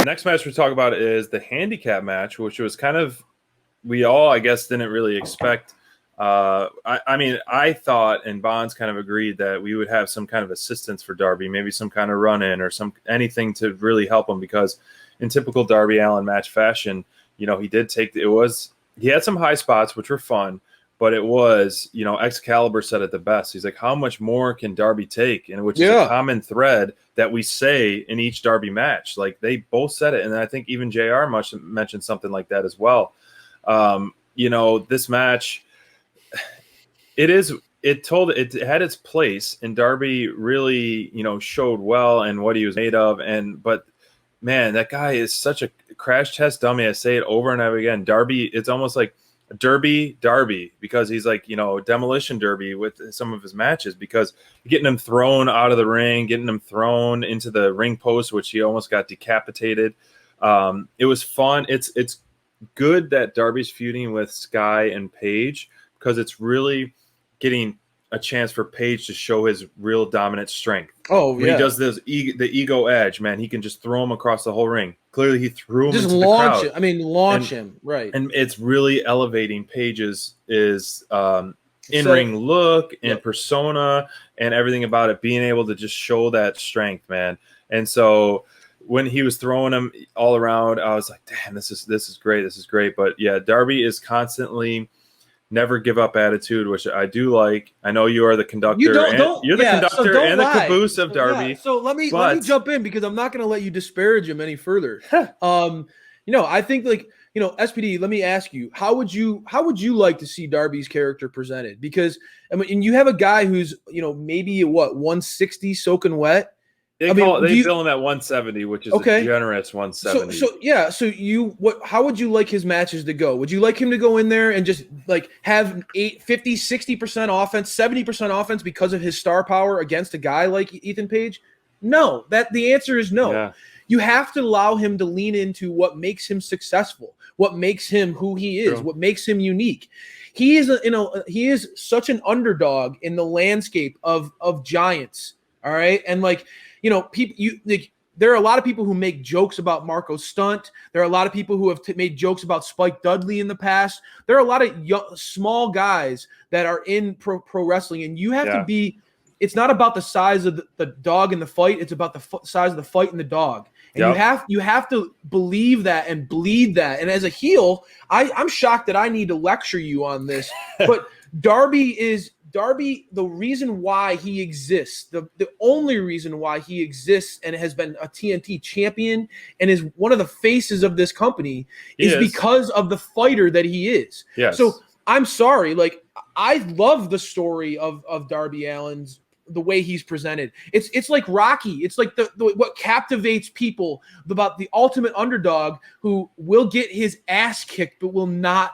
next match we talk about is the handicap match, which was kind of we all, I guess, didn't really expect. I thought, and Bonds kind of agreed that we would have some kind of assistance for Darby, maybe some kind of run-in or anything to really help him, because in typical Darby Allin match fashion, he had some high spots which were fun, but it was, Excalibur said it the best. He's like, how much more can Darby take? And which is a common thread that we say in each Darby match. Like, they both said it, and I think even JR mentioned something like that as well. This match, it had its place, and Darby really, showed well and what he was made of. But man, that guy is such a crash test dummy. I say it over and over again. Darby, it's almost like Darby, because he's like, demolition Derby with some of his matches, because getting him thrown out of the ring, getting him thrown into the ring post, which he almost got decapitated. It was fun. It's good that Darby's feuding with Sky and Paige, because it's really getting a chance for Paige to show his real dominant strength. Oh, when he does the ego edge, man, he can just throw him across the whole ring. Clearly, he threw him just into launch the crowd. Launch him, right? And it's really elevating Paige's in-ring look and persona and everything about it, being able to just show that strength, man. And so when he was throwing him all around, I was like, damn, this is great. This is great. But yeah, Darby is constantly never give up attitude, which I do like. I know you are the conductor. You're the conductor and the caboose of Darby. Yeah. So let me jump in, because I'm not going to let you disparage him any further. I think, SPD, let me ask you, how would you like to see Darby's character presented? Because and you have a guy who's, maybe 160 soaking wet. They bill him at 170, which is a generous 170. How would you like his matches to go? Would you like him to go in there and just have 50, 60% offense, 70% offense because of his star power against a guy like Ethan Page? No, the answer is no. Yeah. You have to allow him to lean into what makes him successful, what makes him who he is, what makes him unique. He is such an underdog in the landscape of giants. All right, and there are a lot of people who make jokes about Marco Stunt. There are a lot of people who have made jokes about Spike Dudley in the past. There are a lot of small guys that are in pro wrestling, and you have to be. It's not about the size of the dog in the fight. It's about the size of the fight in the dog. And you have to believe that and bleed that. And as a heel, I'm shocked that I need to lecture you on this, but Darby, the reason why he exists, the only reason why he exists and has been a TNT champion and is one of the faces of this company is because of the fighter that he is. Yes. So I'm sorry, I love the story of Darby Allin's, the way he's presented. It's like Rocky. It's like the what captivates people about the ultimate underdog who will get his ass kicked but will not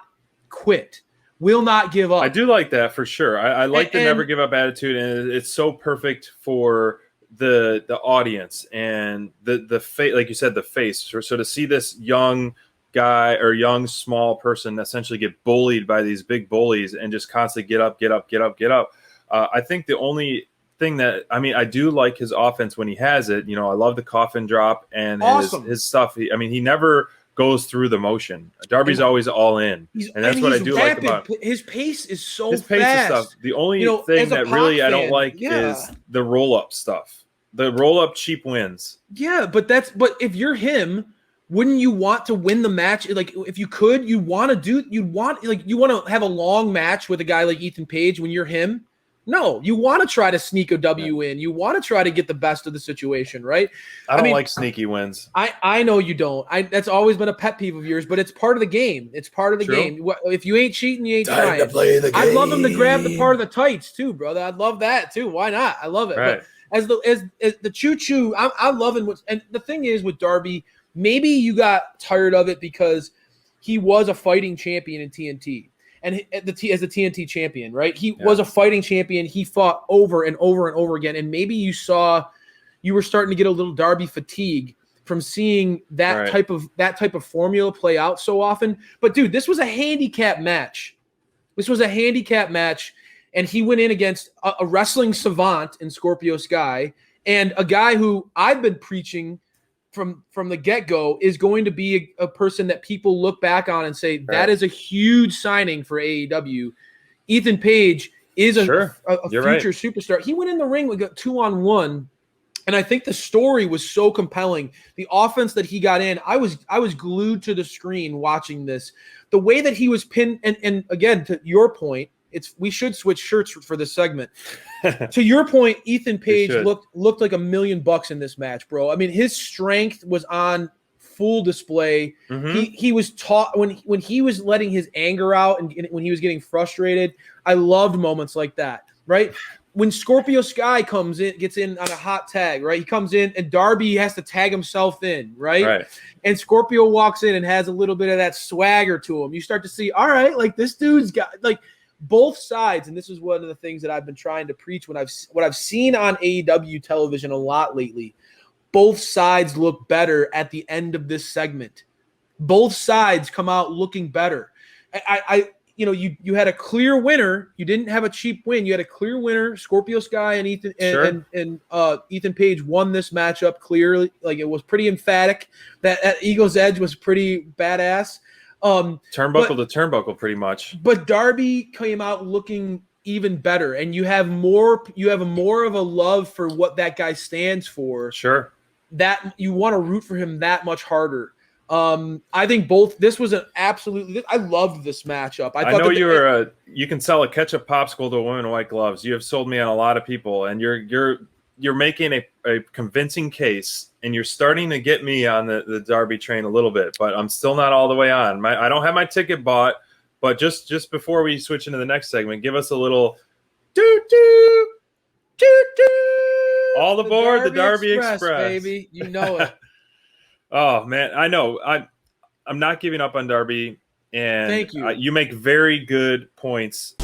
quit. Will not give up. I do like that for sure. I like the never give up attitude, and it's so perfect for the audience and the face, like you said, the face. So to see this young guy or young small person essentially get bullied by these big bullies and just constantly get up. I think the only thing that I do like his offense when he has it. I love the coffin drop and his stuff. He never goes through the motion. Darby's always all in, and that's what I do like about him. His pace is so his pace fast. Is stuff. The only thing that really I don't like is the roll up stuff. The roll up cheap wins. Yeah, but if you're him, wouldn't you want to win the match? If you could, you want to have a long match with a guy like Ethan Page when you're him. No, you want to try to sneak a W in. You want to try to get the best of the situation, right? I don't like sneaky wins. I know you don't. That's always been a pet peeve of yours, but it's part of the game. It's part of the game. If you ain't cheating, you ain't trying. To play the game. I'd love him to grab the part of the tights too, brother. I'd love that too. Why not? I love it. Right. But as the choo-choo, I'm loving and the thing is with Darby, maybe you got tired of it because he was a fighting champion in TNT. And as the TNT champion, right? He was a fighting champion. He fought over and over and over again. And maybe you were starting to get a little Darby fatigue from seeing that type of formula play out so often. But dude, this was a handicap match. And he went in against a wrestling savant in Scorpio Sky and a guy who I've been preaching from the get-go is going to be a person that people look back on and say that is a huge signing for AEW. Ethan Page is a future superstar. He went in the ring with a 2-on-1, and I think the story was so compelling. The offense that he got in, I was glued to the screen watching this. The way that he was pinned, and again, to your point, we should switch shirts for this segment. To your point, Ethan Page looked like $1 million in this match, bro. I mean, his strength was on full display. He was taught when he was letting his anger out and when he was getting frustrated. I loved moments like that, right? When Scorpio Sky gets in on a hot tag, right? He comes in and Darby has to tag himself in, right? And Scorpio walks in and has a little bit of that swagger to him. You start to see, all right, like this dude's got like both sides, and this is one of the things that I've been trying to preach what I've seen on AEW television a lot lately. Both sides look better at the end of this segment. Both sides come out looking better. You had a clear winner. You didn't have a cheap win. You had a clear winner. Scorpio Sky and Ethan Page won this matchup clearly. Like it was pretty emphatic. That Eagle's Edge was pretty badass. Turnbuckle to turnbuckle, pretty much. But Darby came out looking even better, and you have more of a love for what that guy stands for. Sure. That you want to root for him that much harder. I think this was an absolutely. I loved this matchup. I know you can sell a ketchup popsicle to a woman in white gloves. You have sold me on a lot of people, and you're making a convincing case, and you're starting to get me on the Darby train a little bit, but I'm still not all the way on. I don't have my ticket bought, but just before we switch into the next segment, give us a little doo-doo, doo-doo. All aboard the Darby Express, baby. You know it. Oh, man, I know. I'm not giving up on Darby, and thank you. You make very good points